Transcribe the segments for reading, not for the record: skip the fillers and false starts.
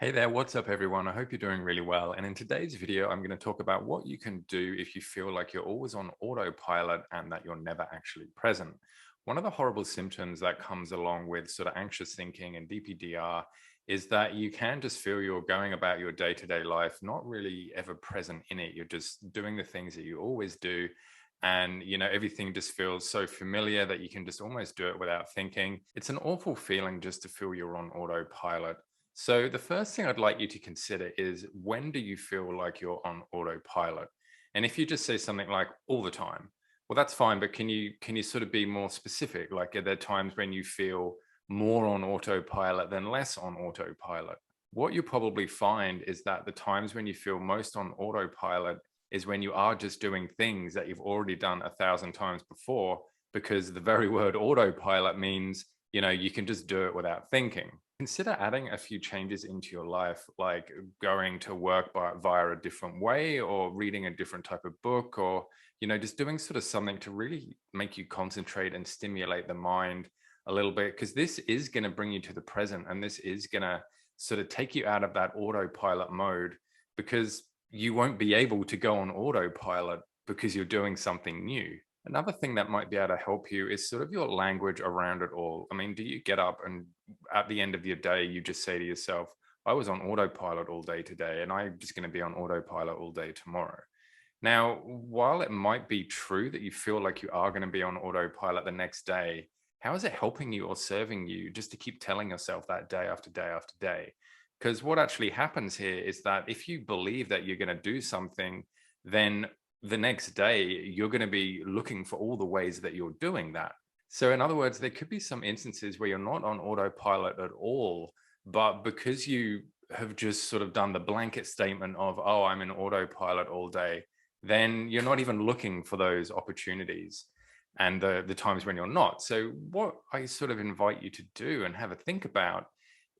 Hey there, what's up everyone? I hope you're doing really well. And in today's video, I'm going to talk about what you can do if you feel like you're always on autopilot and that you're never actually present. One of the horrible symptoms that comes along with sort of anxious thinking and DPDR is that you can just feel you're going about your day-to-day life, not really ever present in it. You're just doing the things that you always do. And, everything just feels so familiar that you can just almost do it without thinking. It's an awful feeling just to feel you're on autopilot. So the first thing I'd like you to consider is, when do you feel like you're on autopilot? And if you just say something like all the time, well, that's fine, but can you sort of be more specific? Like, are there times when you feel more on autopilot than less on autopilot? What you probably find is that the times when you feel most on autopilot is when you are just doing things that you've already done 1,000 times before, because the very word autopilot means, you can just do it without thinking. Consider adding a few changes into your life, like going to work via a different way, or reading a different type of book, or, just doing sort of something to really make you concentrate and stimulate the mind a little bit, because this is going to bring you to the present, and this is going to sort of take you out of that autopilot mode, because you won't be able to go on autopilot because you're doing something new. Another thing that might be able to help you is sort of your language around it all. I mean, do you get up and at the end of your day, you just say to yourself, I was on autopilot all day today, and I'm just going to be on autopilot all day tomorrow? Now, while it might be true that you feel like you are going to be on autopilot the next day, how is it helping you or serving you just to keep telling yourself that day after day after day? Because what actually happens here is that if you believe that you're going to do something, then the next day you're going to be looking for all the ways that you're doing that. So in other words, there could be some instances where you're not on autopilot at all, but because you have just sort of done the blanket statement of, oh, I'm in autopilot all day, then you're not even looking for those opportunities and the times when you're not. So what I sort of invite you to do and have a think about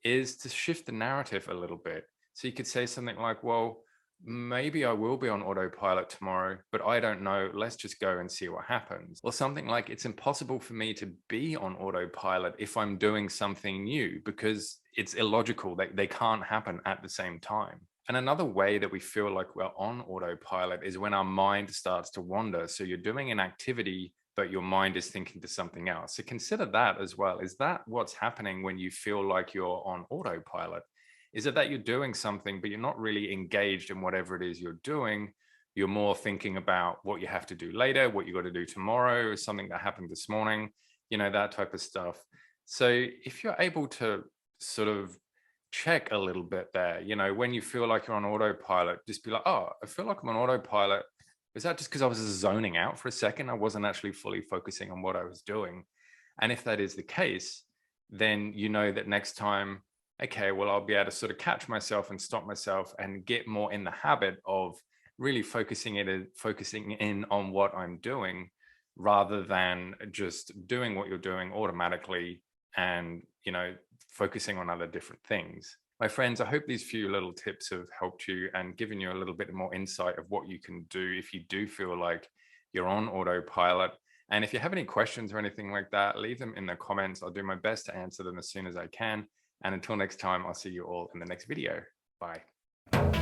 is to shift the narrative a little bit. So you could say something like, well, maybe I will be on autopilot tomorrow, but I don't know. Let's just go and see what happens. Or something like, it's impossible for me to be on autopilot if I'm doing something new, because it's illogical. They can't happen at the same time. And another way that we feel like we're on autopilot is when our mind starts to wander. So you're doing an activity, but your mind is thinking to something else. So consider that as well. Is that what's happening when you feel like you're on autopilot? Is it that you're doing something, but you're not really engaged in whatever it is you're doing? You're more thinking about what you have to do later, what you got to do tomorrow, something that happened this morning, that type of stuff. So if you're able to sort of check a little bit there, when you feel like you're on autopilot, just be like, oh, I feel like I'm on autopilot. Is that just because I was zoning out for a second? I wasn't actually fully focusing on what I was doing. And if that is the case, then you know that next time, okay, well, I'll be able to sort of catch myself and stop myself and get more in the habit of really focusing in on what I'm doing, rather than just doing what you're doing automatically and, focusing on other different things. My friends, I hope these few little tips have helped you and given you a little bit more insight of what you can do if you do feel like you're on autopilot. And if you have any questions or anything like that, leave them in the comments. I'll do my best to answer them as soon as I can. And until next time, I'll see you all in the next video. Bye.